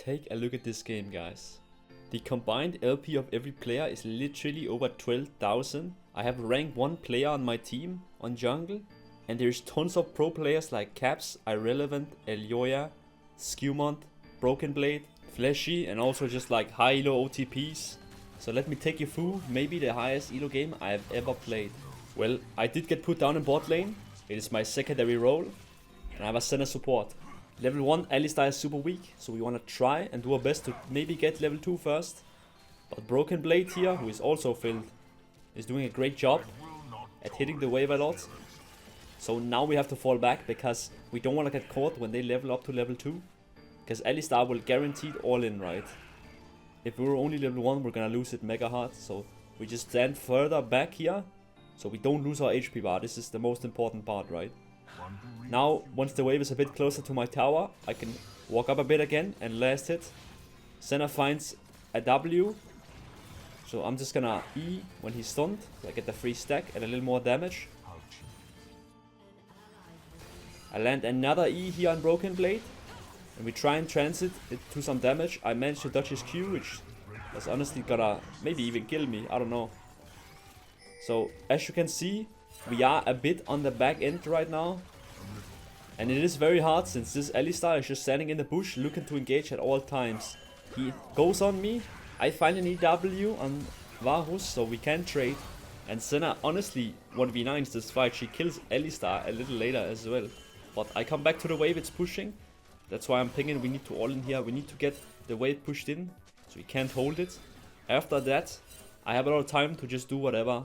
Take a look at this game, guys. The combined LP of every player is literally over 12,000. I have rank 1 player on my team on jungle. And there's tons of pro players like Caps, Irrelevant, Elyoya, Skewmond, Brokenblade, Fleshy, and also just like high elo OTPs. So let me take you through maybe the highest elo game I have ever played. Well, I did get put down in bot lane. It is my secondary role. And I have a center support. Level 1 Alistar is super weak, so we want to try and do our best to maybe get level 2 first. But Brokenblade here, who is also filled, is doing a great job at hitting the wave a lot. So now we have to fall back because we don't want to get caught when they level up to level 2. Because Alistar will guaranteed all in, right? If we were only level 1, we're gonna lose it mega hard. So we just stand further back here, so we don't lose our HP bar. This is the most important part, right? Now, once the wave is a bit closer to my tower, I can walk up a bit again and last hit. Senna finds a W. So I'm just gonna E when he's stunned, so I get the free stack and a little more damage. I land another E here on Brokenblade. And we try and transit it to some damage. I managed to dodge his Q, which was honestly gonna maybe even kill me, I don't know. So, as you can see, we are a bit on the back end right now. And it is very hard since this Alistar is just standing in the bush looking to engage at all times. He goes on me, I find an EW on Varus, so we can trade. And Senna honestly 1v9s this fight. She kills Alistar a little later as well. But I come back to the wave it's pushing. That's why I'm pinging, we need to all in here. We need to get the wave pushed in, so we can't hold it. After that, I have a lot of time to just do whatever.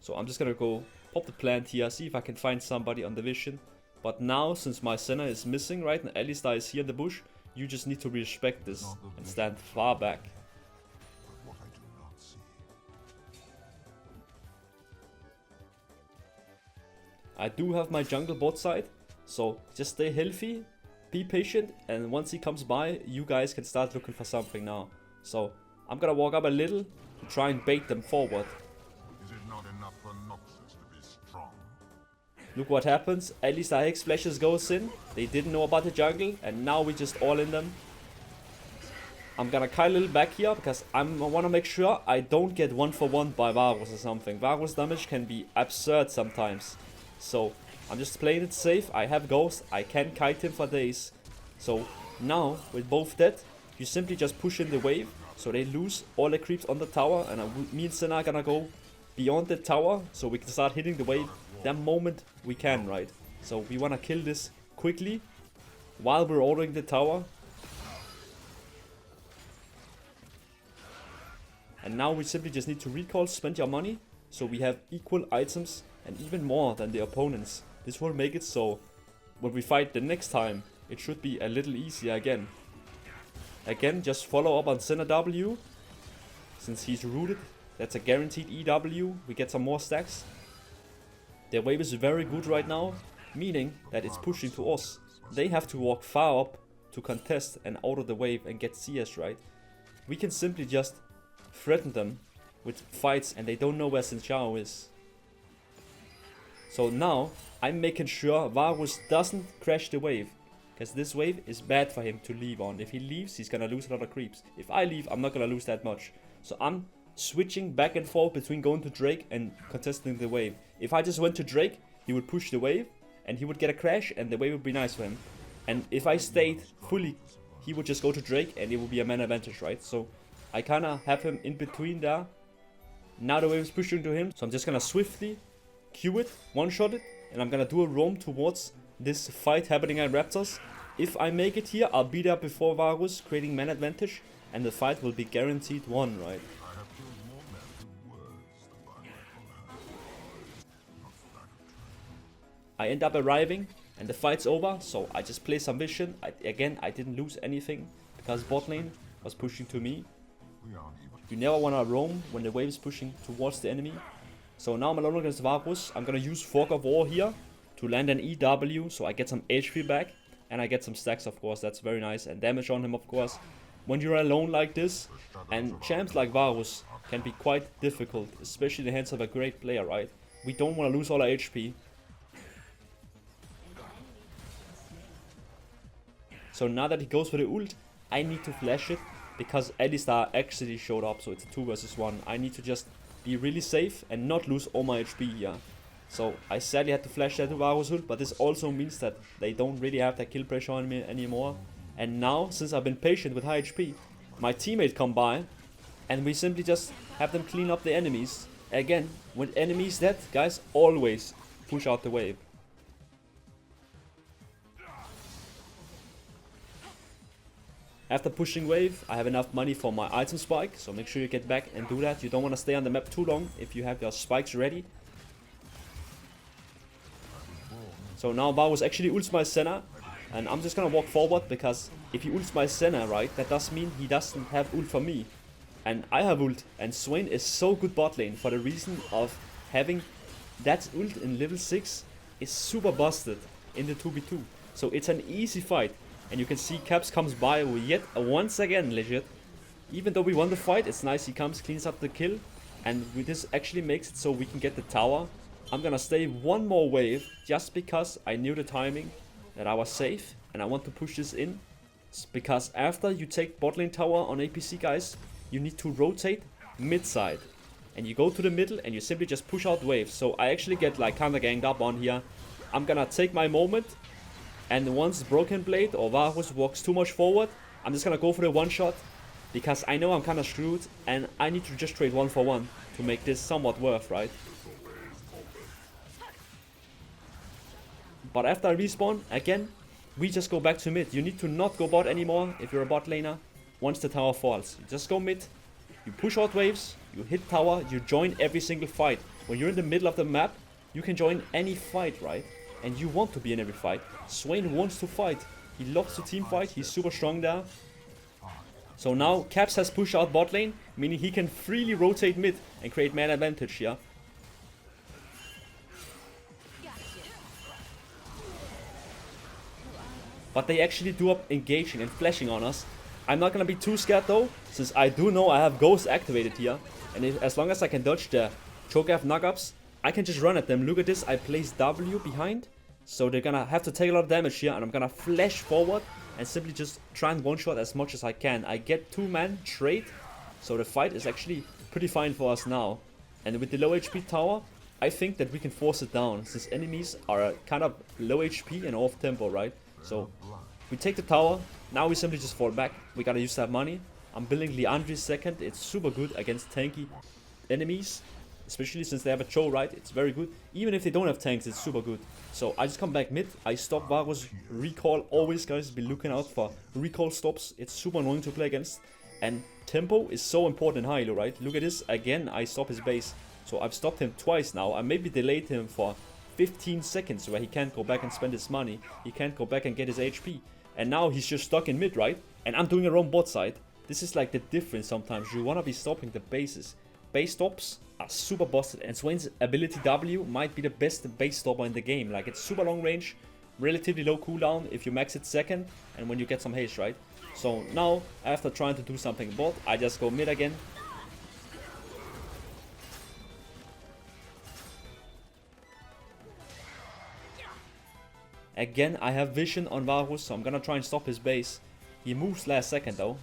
So I'm just gonna go pop the plant here, see if I can find somebody on the vision. But now, since my Senna is missing, right, and Alistar is here in the bush, you just need to respect this and stand far back. I do have my jungle bot side, so just stay healthy, be patient, and once he comes by, you guys can start looking for something now. So I'm gonna walk up a little to try and bait them forward. Is it not enough for Noxus to be strong? Look what happens. Alistar Hex flashes goes in. They didn't know about the jungle, and now we just all in them. I'm gonna kite a little back here because I wanna make sure I don't get 1-for-1 by Varus or something. Varus damage can be absurd sometimes. So I'm just playing it safe. I have Ghost. I can kite him for days. So now, with both dead, you simply just push in the wave. So they lose all the creeps on the tower. And me and Senna are gonna go beyond the tower. So we can start hitting the wave the moment we can, right? So we wanna kill this quickly while we're ordering the tower. And now we simply just need to recall, spend your money. So we have equal items and even more than the opponents. This will make it so when we fight the next time, it should be a little easier again. Again, just follow up on Senna W. Since he's rooted, that's a guaranteed EW. We get some more stacks. Their wave is very good right now, meaning that it's pushing to us. They have to walk far up to contest and out of the wave and get CS, right? We can simply just threaten them with fights and they don't know where Sinchao is. So now, I'm making sure Varus doesn't crash the wave. Because this wave is bad for him to leave on. If he leaves, he's gonna lose a lot of creeps. If I leave, I'm not gonna lose that much. So I'm switching back and forth between going to Drake and contesting the wave. If I just went to Drake, he would push the wave. And he would get a crash and the wave would be nice for him. And if I stayed fully, he would just go to Drake and it would be a man advantage, right? So I kinda have him in between there. Now the wave is pushing to him. So I'm just gonna swiftly Q it, one-shot it, and I'm gonna do a roam towards this fight happening at Raptors. If I make it here, I'll be there before Varus, creating man advantage, and the fight will be guaranteed won, right? I end up arriving, and the fight's over, so I just play some vision. Again, I didn't lose anything, because bot lane was pushing to me. You never wanna roam when the wave is pushing towards the enemy. So now I'm alone against Varus. I'm gonna use Fog of War here to land an EW, so I get some HP back. And I get some stacks, of course, that's very nice. And damage on him, of course. When you're alone like this, and champs like Varus can be quite difficult, especially in the hands of a great player, right? We don't want to lose all our HP. So now that he goes for the ult, I need to flash it because Alistar actually showed up, so it's a 2 versus 1. I need to just be really safe and not lose all my HP here. So I sadly had to flash that to Varus ult, but this also means that they don't really have that kill pressure on me anymore. And now, since I've been patient with high HP, my teammate come by and we simply just have them clean up the enemies. Again, when enemies dead, guys, always push out the wave. After pushing wave, I have enough money for my item spike, so make sure you get back and do that. You don't want to stay on the map too long if you have your spikes ready. So now Varus actually ults my Senna, and I'm just gonna walk forward because if he ults my Senna, right, that does mean he doesn't have ult for me. And I have ult, and Swain is so good bot lane for the reason of having that ult in level 6 is super busted in the 2v2. So it's an easy fight. And you can see Caps comes by yet once again, legit. Even though we won the fight, it's nice he comes, cleans up the kill. And this actually makes it so we can get the tower. I'm gonna stay one more wave just because I knew the timing, that I was safe. And I want to push this in. Because after you take bot lane tower on APC, guys, you need to rotate mid side. And you go to the middle and you simply just push out waves. So I actually get like kinda ganged up on here. I'm gonna take my moment. And once Brokenblade or Varus walks too much forward, I'm just gonna go for the one shot. Because I know I'm kinda screwed and I need to just trade 1 for 1 to make this somewhat worth, right? But after I respawn, again, we just go back to mid. You need to not go bot anymore if you're a bot laner. Once the tower falls, you just go mid. You push out waves, you hit tower, you join every single fight. When you're in the middle of the map, you can join any fight, right? And you want to be in every fight. Swain wants to fight. He loves to team fight. He's super strong there. So now Caps has pushed out bot lane, meaning he can freely rotate mid and create man advantage here. But they actually do up engaging and flashing on us. I'm not gonna be too scared though, since I do know I have Ghost activated here. And as long as I can dodge the Cho'Gath knockups, I can just run at them. Look at this, I place W behind. So they're gonna have to take a lot of damage here, and I'm gonna flash forward and simply just try and one-shot as much as I can. I get 2-man trade, so the fight is actually pretty fine for us now. And with the low HP tower, I think that we can force it down, since enemies are kind of low HP and off tempo, right? So we take the tower, now we simply just fall back. We gotta use that money. I'm building Liandry second, it's super good against tanky enemies. Especially since they have a Cho, right? It's very good. Even if they don't have tanks, it's super good. So I just come back mid. I stop Varus recall. Always, guys, be looking out for recall stops. It's super annoying to play against. And tempo is so important in high elo, right? Look at this. Again, I stop his base. So I've stopped him twice now. I maybe delayed him for 15 seconds where he can't go back and spend his money. He can't go back and get his HP. And now he's just stuck in mid, right? And I'm doing it wrong bot side. This is like the difference sometimes. You want to be stopping the bases. Base stops are super busted, and Swain's ability W might be the best base stopper in the game. Like, it's super long range, relatively low cooldown if you max it second, and when you get some haste, right? So now, after trying to do something bot, I just go mid again. Again, I have vision on Varus, so I'm gonna try and stop his base. He moves last second though.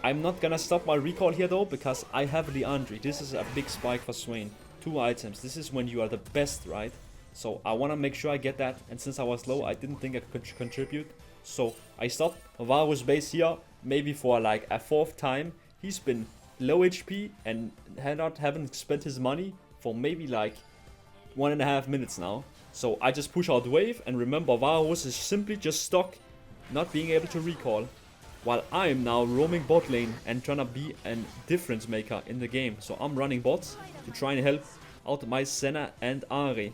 I'm not gonna stop my recall here though, because I have Liandry. This is a big spike for Swain. 2 items. This is when you are the best, right? So I wanna make sure I get that. And since I was low, I didn't think I could contribute. So I stopped Varus base here, maybe for like a 4th time. He's been low HP and haven't spent his money for maybe like 1.5 minutes now. So I just push out wave, and remember, Varus is simply just stuck, not being able to recall. While I'm now roaming bot lane and trying to be a difference maker in the game. So I'm running bots to try and help out my Senna and Ari.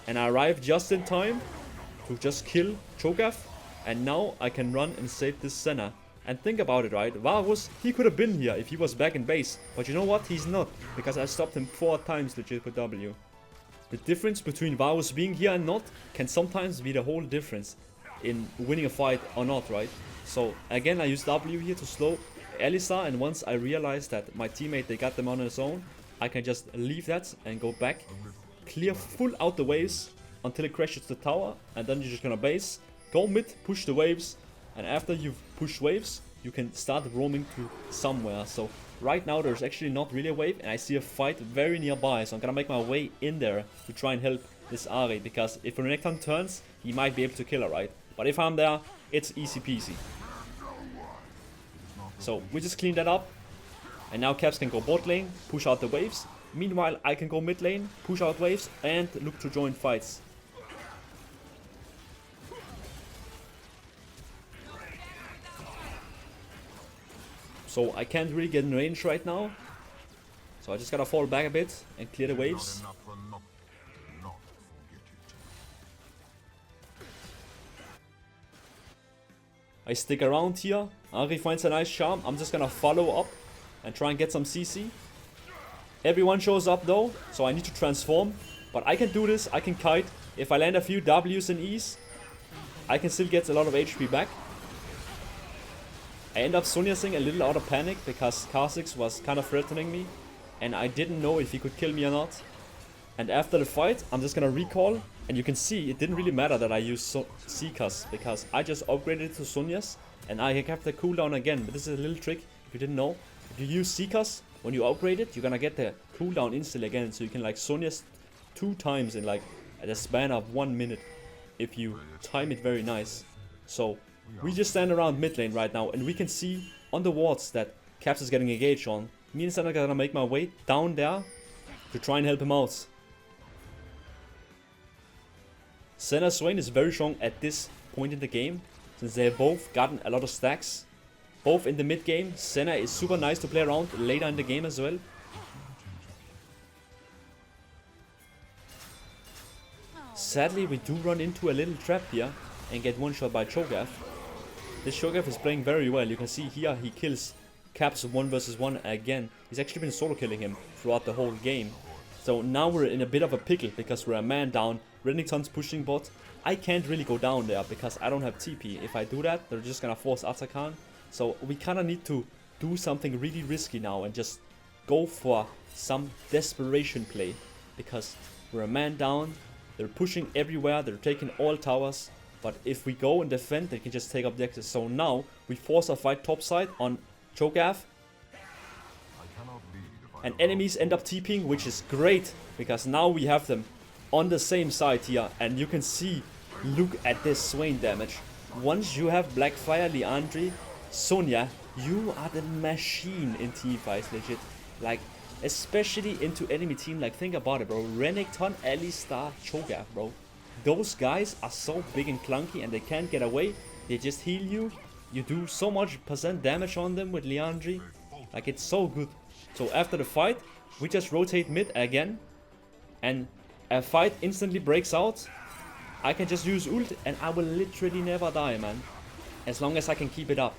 And I arrived just in time to just kill Cho'Gath. And now I can run and save this Senna. And think about it, right? Varus, he could have been here if he was back in base. But you know what? He's not. Because I stopped him 4 times legit with W. The difference between Varus being here and not can sometimes be the whole difference in winning a fight or not, right? So again, I use W here to slow Alistar, and once I realize that my teammate, they got them on his own, I can just leave that and go back, clear full out the waves, until it crashes the tower, and then you're just gonna base, go mid, push the waves, and after you've pushed waves, you can start roaming to somewhere. So right now there's actually not really a wave, and I see a fight very nearby, so I'm gonna make my way in there to try and help this Ari, because if Renekton turns, he might be able to kill her, right? But if I'm there, it's easy peasy. So we just clean that up, and now Caps can go bot lane, push out the waves. Meanwhile, I can go mid lane, push out waves, and look to join fights. So I can't really get in range right now. So I just gotta fall back a bit and clear the waves. I stick around here. Ari finds a nice charm. I'm just gonna follow up and try and get some CC. Everyone shows up though, so I need to transform. But I can do this, I can kite. If I land a few W's and E's, I can still get a lot of HP back. I end up Sonyasing a little out of panic because Kha'Zix was kind of threatening me. And I didn't know if he could kill me or not. And after the fight, I'm just gonna recall. And you can see, it didn't really matter that I used Seekers, because I just upgraded it to Sonyas. And I kept the cooldown again. But this is a little trick, if you didn't know. If you use Seekers, when you upgrade it, you're gonna get the cooldown instantly again. So you can like Sonyas 2 times in like at a span of 1 minute. If you time it very nice. So we just stand around mid lane right now. And we can see on the wards that Caps is getting engaged on. Me and Senna are gonna make my way down there to try and help him out. Senna Swain is very strong at this point in the game, since they have both gotten a lot of stacks. Both in the mid game, Senna is super nice to play around later in the game as well. Sadly, we do run into a little trap here and get one shot by Cho'Gath. This Cho'Gath is playing very well. You can see here he kills Caps 1 versus 1 again. He's actually been solo killing him throughout the whole game. So now we're in a bit of a pickle because we're a man down. Renekton's pushing bot. I can't really go down there because I don't have TP. If I do that, they're just gonna force Atakan. So we kinda need to do something really risky now and just go for some desperation play. Because we're a man down. They're pushing everywhere. They're taking all towers. But if we go and defend, they can just take up the access. So now we force a fight topside on Cho'Gath. And enemies end up TPing, which is great, because now we have them on the same side here. And you can see, look at this Swain damage. Once you have Blackfire, Liandry, Sonya, you are the machine in teamfights, legit. Like, especially into enemy team, like think about it, bro. Renekton, Alistar, Cho'Gath, bro. Those guys are so big and clunky and they can't get away. They just heal you. You do so much % damage on them with Liandry. Like, it's so good. So after the fight, we just rotate mid again. And a fight instantly breaks out. I can just use ult and I will literally never die, man. As long as I can keep it up.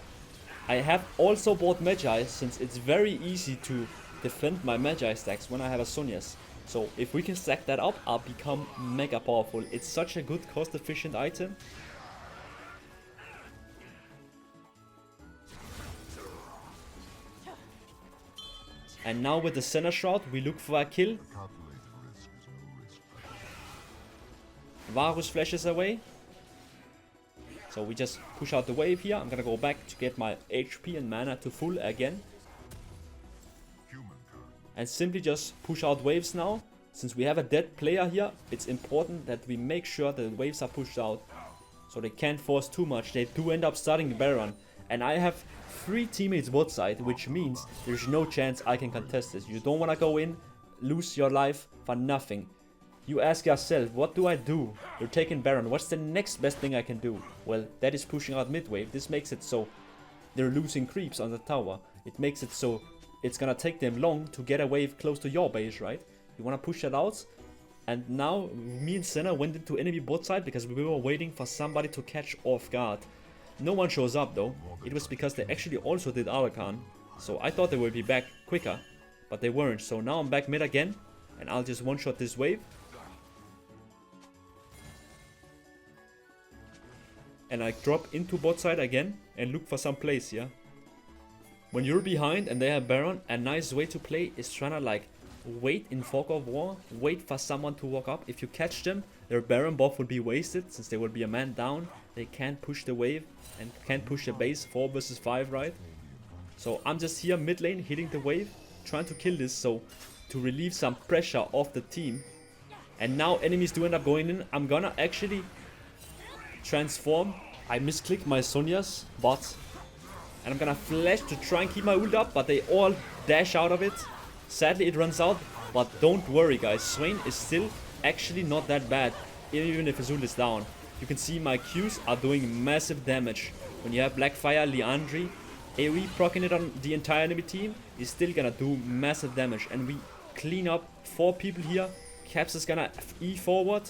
I have also bought Magi, since it's very easy to defend my Magi stacks when I have a Sonyas. So if we can stack that up, I'll become mega powerful. It's such a good cost efficient item. And now with the Senna Shroud, we look for a kill. Varus flashes away. So we just push out the wave here. I'm gonna go back to get my HP and mana to full again. And simply just push out waves now. Since we have a dead player here, it's important that we make sure that the waves are pushed out. So they can't force too much. They do end up starting Baron. And I have 3 teammates bot side, which means there's no chance I can contest this. You don't want to go in, lose your life for nothing. You ask yourself, what do I do? You're taking Baron. What's the next best thing I can do? Well, that is pushing out mid wave. This makes it so they're losing creeps on the tower. It makes it so it's gonna take them long to get a wave close to your base, right? You wanna push that out. And now me and Senna went into enemy bot side because we were waiting for somebody to catch off guard. No one shows up though. It was because they actually also did Arakan. So I thought they would be back quicker, but they weren't. So now I'm back mid again, and I'll just one-shot this wave. And I drop into bot side again and look for some plays here. When you're behind and they have Baron, a nice way to play is trying to like wait in fog of war, wait for someone to walk up. If you catch them their Baron buff will be wasted since there will be a man down. They can't push the wave and can't push the base 4 versus 5, right? So I'm just here mid lane hitting the wave, trying to kill this so to relieve some pressure off the team. And now enemies do end up going in. I'm gonna actually transform. I misclicked my Sonya's bot. And I'm gonna flash to try and keep my ult up, but they all dash out of it. Sadly it runs out, but don't worry guys, Swain is still actually not that bad, even if his ult is down. You can see my Qs are doing massive damage. When you have Blackfire, Liandry, AoE proccing it on the entire enemy team is still gonna do massive damage. And we clean up 4 people here. Caps is gonna E forward,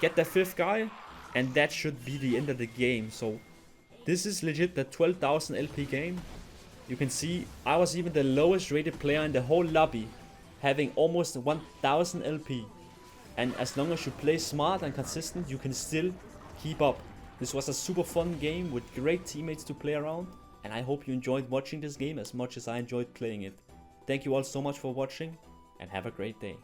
get the 5th guy, and that should be the end of the game. So this is legit the 12,000 LP game. You can see I was even the lowest rated player in the whole lobby, having almost 1000 LP. And as long as you play smart and consistent, you can still keep up. This was a super fun game with great teammates to play around, and I hope you enjoyed watching this game as much as I enjoyed playing it. Thank you all so much for watching, and have a great day.